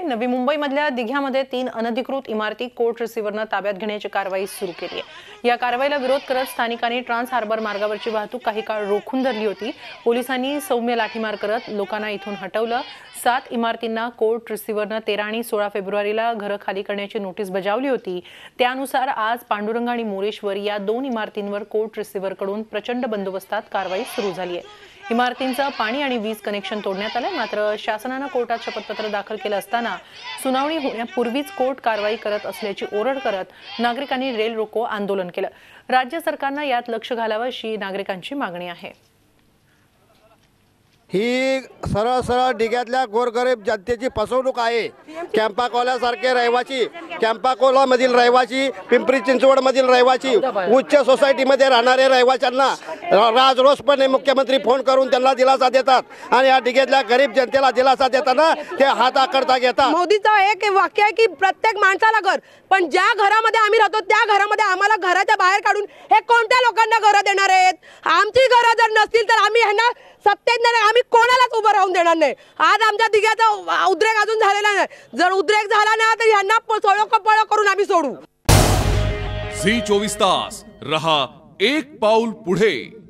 नवी मुंबईमधल्या दिघ्यामध्ये 3 अनधिकृत इमारती कोर्ट रिसिव्हरनं ताब्यात घेण्याची कारवाई सुरू केली आहे। या कारवाईला विरोध करत स्थानिकांनी ट्रान्स हार्बर मार्गावरची वाहतूक काही काळ रोखून धरली होती। पोलिसांनी सौम्य लाठीमार करत लोकांना इथून हटवलं। 7 इमारतींना कोर्ट रिसिव्हरनं 13 आणि 16 फेब्रुवारीला घरं खाली करण्याची नोटीस बजावली होती। त्यानुसार आज पांडुरंग आणि मोरेश्वर या 2 इमारतींवर कोर्ट रिसिव्हरकडून प्रचंड बंदोबस्तात कारवाई सुरू झाली आहे। इमारतींचं पाणी आणि वीज कनेक्शन तोडण्यात आलं। मात्र शासनानं कोर्टात शपथपत्र दाखल केलं असताना सुनावणी होण्यापूर्वीच कोर्ट कारवाई करत असल्याची ओरड करत नागरिकांनी रेल रोको आंदोलन केलं। राज्य सरकारनं यात लक्ष घालावं अशी नागरिकांची मागणी आहे। ही सरळ सरळ डिग्यातल्या गोरगरीब जनतेची फसवणूक आहे। कॅम्पाकोलासारखे रहिवासी, कॅम्पाकोलामधील रहिवासी, पिंपरी चिंचवडमधील रहिवासी, उच्च सोसायटीमध्ये राहणारे रहिवाशांना राजरोसपणे मुख्यमंत्री फोन करून त्यांना दिलासा देतात आणि या डिग्यातल्या गरीब जनतेला दिलासा देताना ते हाताकडता घेतात। मोदीचं एक वाक्य आहे की प्रत्येक माणसाला घर, पण ज्या घरामध्ये आम्ही राहतो त्या घरामध्ये आम्हाला घराच्या बाहेर काढून हे कोणत्या लोकांना घरं देणार आहेत? आमची घरं जर नसतील तर आम्ही ह्यांना सत्तेत नाही, आम्ही कोणालाच उभं राहून देणार नाही। आज आमच्या दिघ्याचा उद्रेक अजून झालेला नाही। जर उद्रेक झाला ना तर ह्यांना पळ करून आम्ही सोडू। झी 24 तास रहा एक पाऊल पुढे।